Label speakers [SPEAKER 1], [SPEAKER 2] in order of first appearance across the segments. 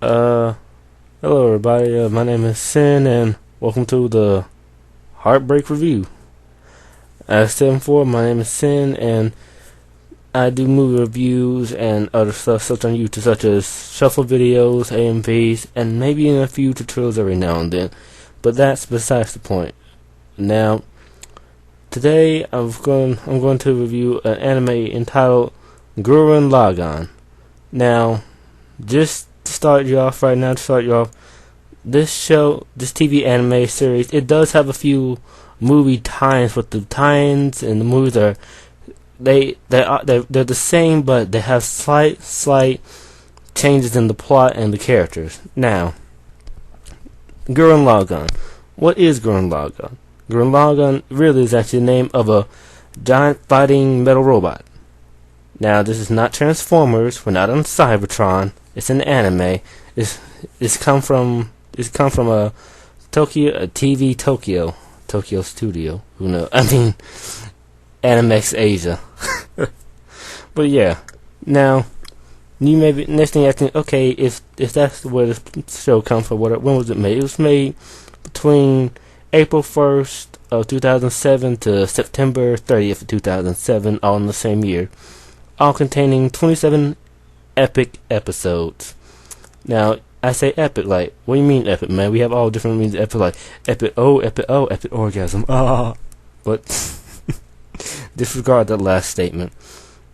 [SPEAKER 1] Uh, Hello everybody. My name is Sin, and welcome to the Heartbreak Review. As said before, my name is Sin, and I do movie reviews and other stuff such on YouTube, such as shuffle videos, AMVs, and maybe in a few tutorials every now and then. But that's besides the point. Now, today I'm going to review an anime entitled Gurran Lagann. Now, just to start you off, this TV anime series, it does have a few movie tie-ins, but the tie-ins and the movies are they're the same, but they have slight changes in the plot and the characters. Now, Gurran Lagann. What is Gurran Lagann? Gurran Lagann really is actually the name of a giant fighting metal robot. Now, this is not Transformers. We're not on Cybertron. It's an anime. It's come from a TV Tokyo studio. Who knows? I mean, Animex Asia. But yeah. Now, you may be next thing you're asking, okay, if that's where the show comes from, when was it made? It was made between April 1st of 2007 to September 30th of 2007, all in the same year, all containing 27 epic episodes. Now, I say epic, like, what do you mean epic, man? We have all different meanings of epic, like epic orgasm, but disregard that last statement.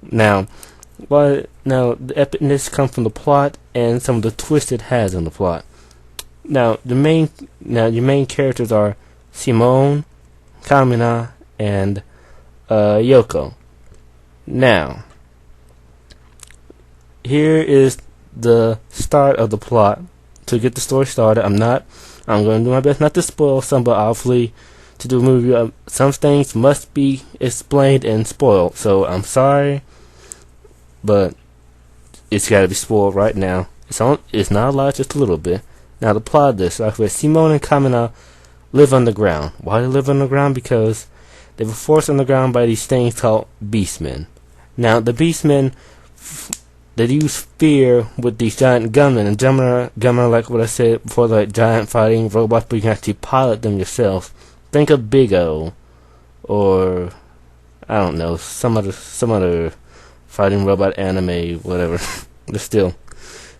[SPEAKER 1] Now, the epicness comes from the plot and some of the twists it has in the plot. Now, your main characters are Simone, Kamina, and Yoko. Now, here is the start of the plot. To get the story started, I'm going to do my best not to spoil some, but obviously to do a movie, some things must be explained and spoiled. So I'm sorry, but it's got to be spoiled right now. It's not a lot, just a little bit. Now, the plot of this, like Simone and Kamina live underground. Why do they live underground? Because they were forced underground by these things called beastmen. Now, the beastmen, they use fear with these giant gunmen, and gunmen, like what I said before, like giant fighting robots, but you can actually pilot them yourself. Think of Big O, or I don't know, some other fighting robot anime, whatever. But still,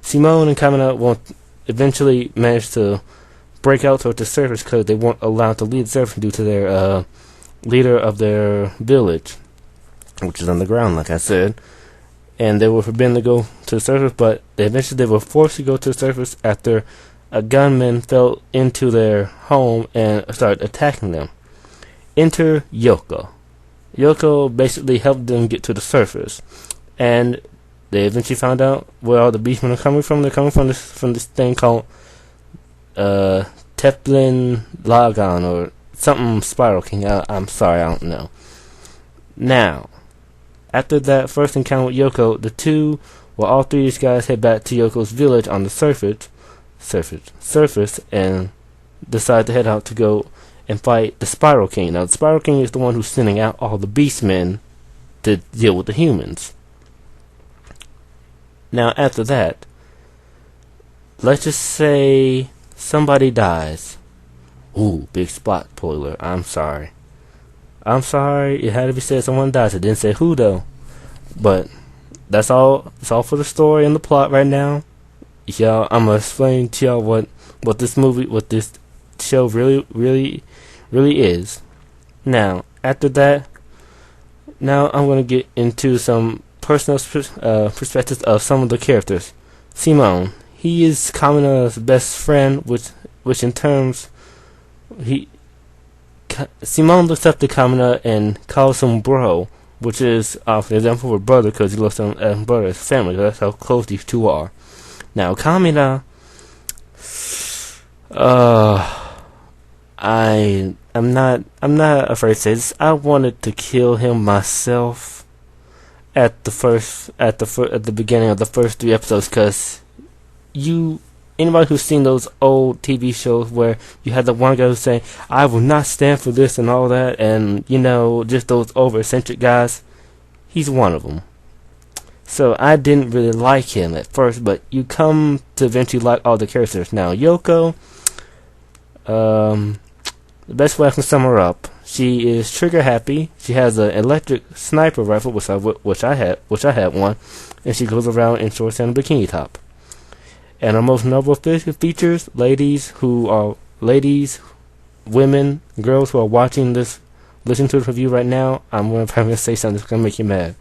[SPEAKER 1] Simone and Kamina won't eventually manage to break out toward the surface because they weren't allowed to leave the surface due to their leader of their village, which is underground, like I said. And they were forbidden to go to the surface, but eventually they were forced to go to the surface after a gunman fell into their home and started attacking them. Enter Yoko. Yoko basically helped them get to the surface, and they eventually found out where all the beastmen are coming from. They're coming from this thing called Teflon Lagann or something Spiral King. I'm sorry, I don't know. Now, after that first encounter with Yoko, all three of these guys head back to Yoko's village on the surface, and decide to head out to go and fight the Spiral King. Now, the Spiral King is the one who's sending out all the beastmen to deal with the humans. Now, after that, let's just say somebody dies. Ooh, big spot spoiler. I'm sorry. It had to be said someone dies. It didn't say who though. But that's all. It's all for the story and the plot right now. Y'all, I'm gonna explain to y'all what this show really is. Now, after that, now I'm gonna get into some personal perspectives of some of the characters. Simone, he is Kamina's best friend, which in terms Simone looks up to Kamina and calls him bro, which is for example for brother, because he looks at him as brother, as family. That's how close these two are. Now, Kamina, I'm not afraid to say this. I wanted to kill him myself at the beginning of the first 3 episodes, because anybody who's seen those old TV shows where you had the one guy who's saying, I will not stand for this and all that, and just those over eccentric guys, he's one of them. So I didn't really like him at first, but you come to eventually like all the characters. Now Yoko, the best way I can sum her up, she is trigger happy. She has an electric sniper rifle, which I had one, and she goes around in shorts and a bikini top. And her most notable features, women, girls who are watching this, listening to the review right now, I'm going to say something that's going to make you mad.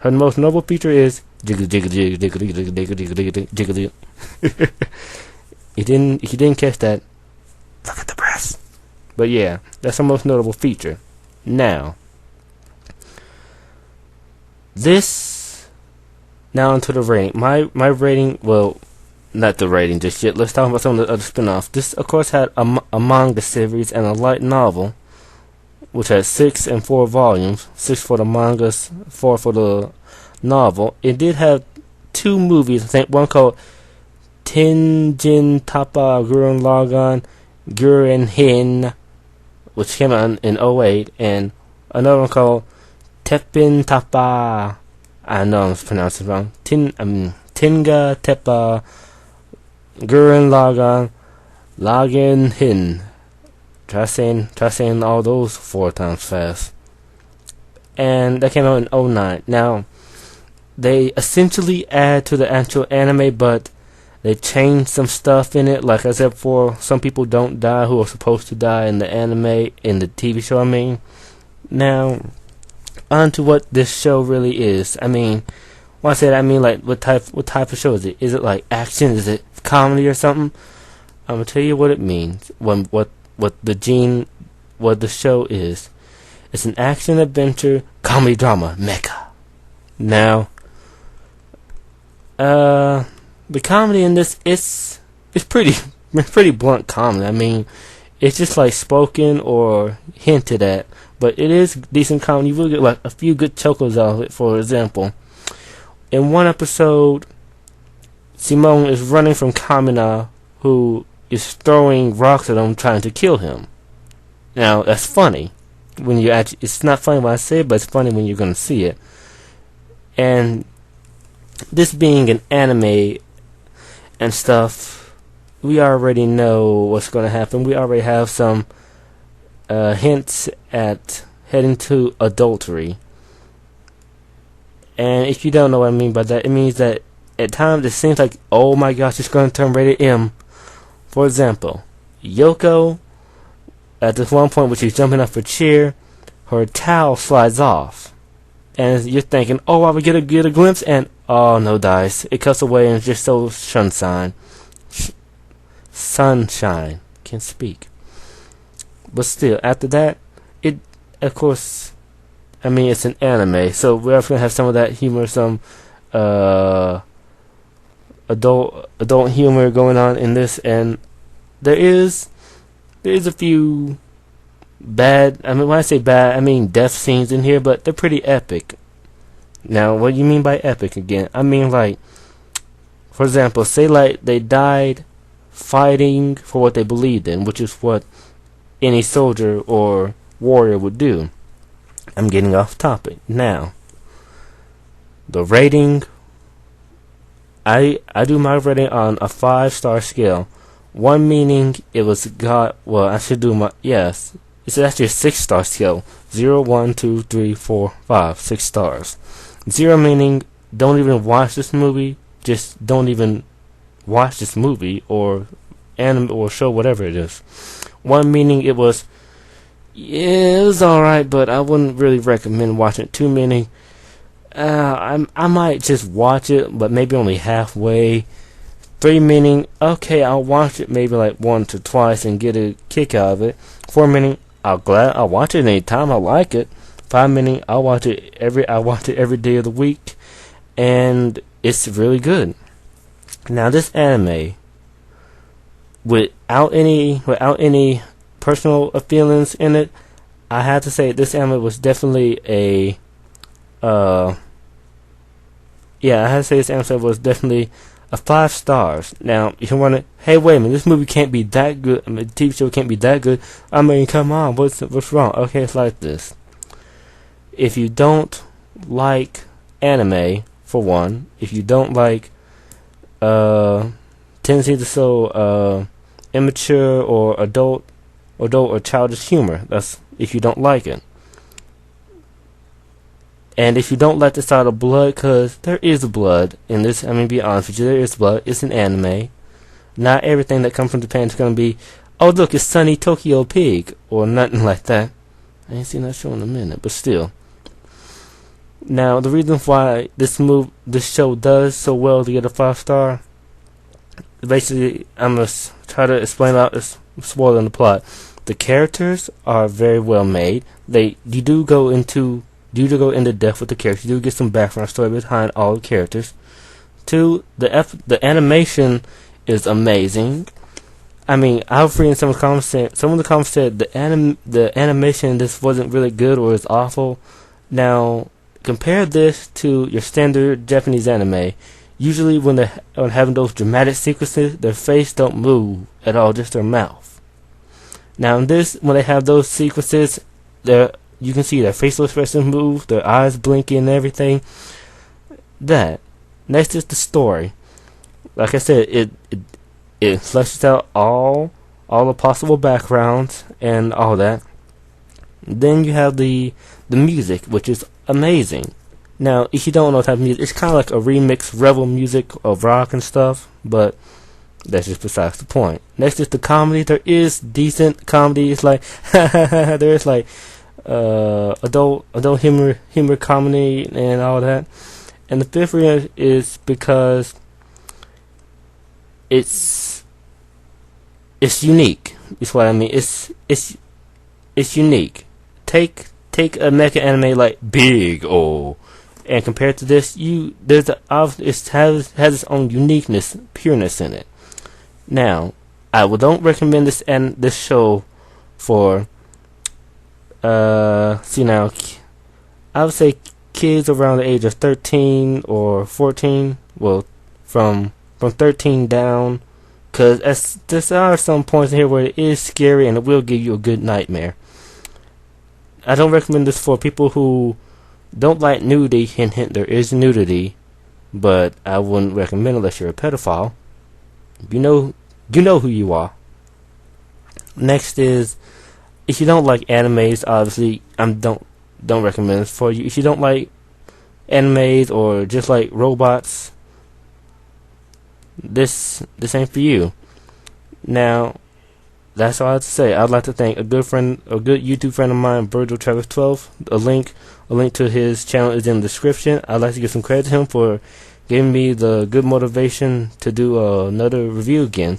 [SPEAKER 1] Her most notable feature is jiggle jiggle jiggle jiggle jiggle jiggle jiggle jiggle jiggle. If you didn't catch that, look at the breasts. But yeah, that's her most notable feature. Now onto the rating. My rating, well, not the rating just yet. Let's talk about some of the other spin-offs. This, of course, had a manga series and a light novel, which had 6 and 4 volumes. 6 for the mangas, 4 for the novel. It did have 2 movies. I think one called Tenjin Tapa Gurran Lagann Gurran Hin, which came out in 2008, and another one called Teppin Tapa. I know I'm pronouncing it wrong. Tinga Tepa Gurran Lagann Hin. Try saying all those 4 times fast. And that came out in 2009. Now, they essentially add to the actual anime, but they changed some stuff in it. Like I said before, some people don't die who are supposed to die in the anime, in the TV show, I mean. Now, on to what this show really is. I mean, when I say that, I mean, like, what type of show is it? Is it like action? Is it comedy or something? I'm gonna tell you what it means. What the show is. It's an action adventure comedy drama mecha. Now, the comedy in this is pretty blunt comedy. I mean, it's just like spoken or hinted at, but it is decent comedy. You will get like a few good chuckles out of it. For example, in one episode, Simone is running from Kamina, who is throwing rocks at him, trying to kill him. Now, that's funny. It's not funny when I say it, but it's funny when you're going to see it. And this being an anime and stuff, we already know what's going to happen. We already have some hints at heading to adultery. And if you don't know what I mean by that, it means that at times it seems like, oh my gosh, it's going to turn rated M. For example, Yoko, at this one point when she's jumping off a chair, her towel slides off. And you're thinking, oh, I would get a glimpse, and oh, no dice. It cuts away and it's just so sunshine. Can't speak. But still, after that, it, of course, I mean, it's an anime, so we're going to have some of that humor, some adult humor going on in this, and there is a few bad, I mean, when I say bad, I mean death scenes in here, but they're pretty epic. Now, what do you mean by epic again? I mean, like, for example, say like they died fighting for what they believed in, which is what any soldier or warrior would do. I'm getting off topic. Now, the rating, I do my rating on a 5-star scale. 1 meaning it was I should do my, yes, it's actually a 6-star scale. 0, 1, 2, 3, 4, 5, 6 stars. 0 meaning don't even watch this movie. Just don't even watch this movie or anime or show, whatever it is. 1 meaning it was alright, but I wouldn't really recommend watching it. 2 meaning I might just watch it, but maybe only halfway. 3 meaning, okay, I'll watch it maybe like once or twice and get a kick out of it. 4 meaning, I'll watch it anytime I like it. 5 meaning, I watch it every day of the week, and it's really good. Now, this anime, without any personal feelings in it, I have to say this anime was definitely I have to say this anime was definitely a 5 stars. Now, if you want to, hey, wait a minute, this movie can't be that good. I mean, the TV show can't be that good. I mean, come on, what's wrong? Okay, it's like this. If you don't like anime, for one. If you don't like tendency to show immature or adult or childish humor, that's if you don't like it. And if you don't like the style of blood, because there is blood in this, I mean, be honest with you, there is blood. It's an anime. Not everything that comes from Japan is going to be, oh look, it's Sunny Tokyo Pig, or nothing like that. I ain't seen that show in a minute, but still. Now, the reason why this show does so well to get a 5-star, basically, I'm going to try to explain out this, spoiling the plot. The characters are very well made. You do go into depth with the characters. You do get some background story behind all the characters. 2, the animation is amazing. I mean, I was reading some of the comments said the animation in this wasn't really good or is awful. Now, compare this to your standard Japanese anime. Usually when they're having those dramatic sequences, their face don't move at all, just their mouth. Now in this, when they have those sequences, you can see their facial expressions move, their eyes blinking and everything. Next is the story. Like I said, it fleshes out all the possible backgrounds and all that. Then you have the music, which is amazing. Now, if you don't know what type of music, it's kind of like a remix revel music of rock and stuff, but that's just besides the point. Next is the comedy. There is decent comedy. It's like there's like adult humor comedy and all that. And the fifth reason is because it's unique. Is what I mean. It's unique. Take a mecha anime like Big O, and compared to this, it has its own uniqueness, pureness in it. Now, I don't recommend this show for I would say kids around the age of 13 or 14. Well, from 13 down, because there are some points in here where it is scary and it will give you a good nightmare. I don't recommend this for people who don't like nudity. Hint, hint, there is nudity, but I wouldn't recommend it unless you're a pedophile. You know who you are. Next is, if you don't like animes, obviously don't recommend this for you. If you don't like animes or just like robots, this ain't for you. Now, that's all I have to say. I'd like to thank a good YouTube friend of mine, Virgil Travis 12. A link to his channel is in the description. I'd like to give some credit to him for giving me the good motivation to do another review again.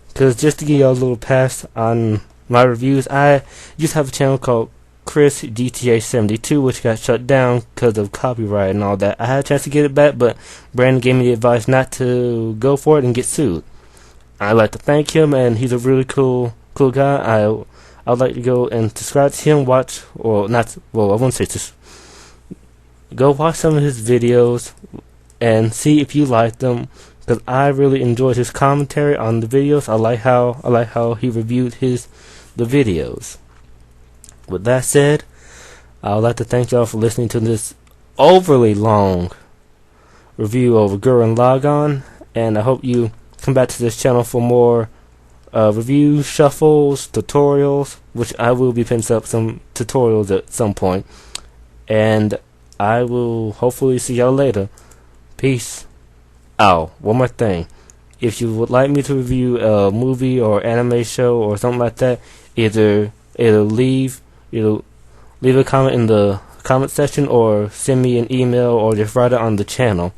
[SPEAKER 1] Because just to give y'all a little pass on my reviews, I used to have a channel called Chris GTA 72, which got shut down because of copyright and all that. I had a chance to get it back, but Brandon gave me the advice not to go for it and get sued. I'd like to thank him, and he's a really cool guy. I'd like to go and subscribe to him, I won't say this. Go watch some of his videos and see if you like them, because I really enjoyed his commentary on the videos. I like how he reviewed the videos. With that said, I would like to thank y'all for listening to this overly long review of Gurran Lagann, and I hope you come back to this channel for more reviews, shuffles, tutorials, which I will be putting up some tutorials at some point, and I will hopefully see y'all later. Peace. One more thing. If you would like me to review a movie or anime show or something like that, either leave a comment in the comment section or send me an email or just write it on the channel,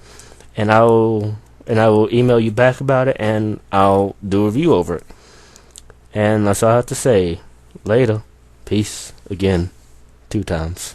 [SPEAKER 1] and I will email you back about it, and I'll do a review over it. And that's all I have to say. Later. Peace again. 2 times.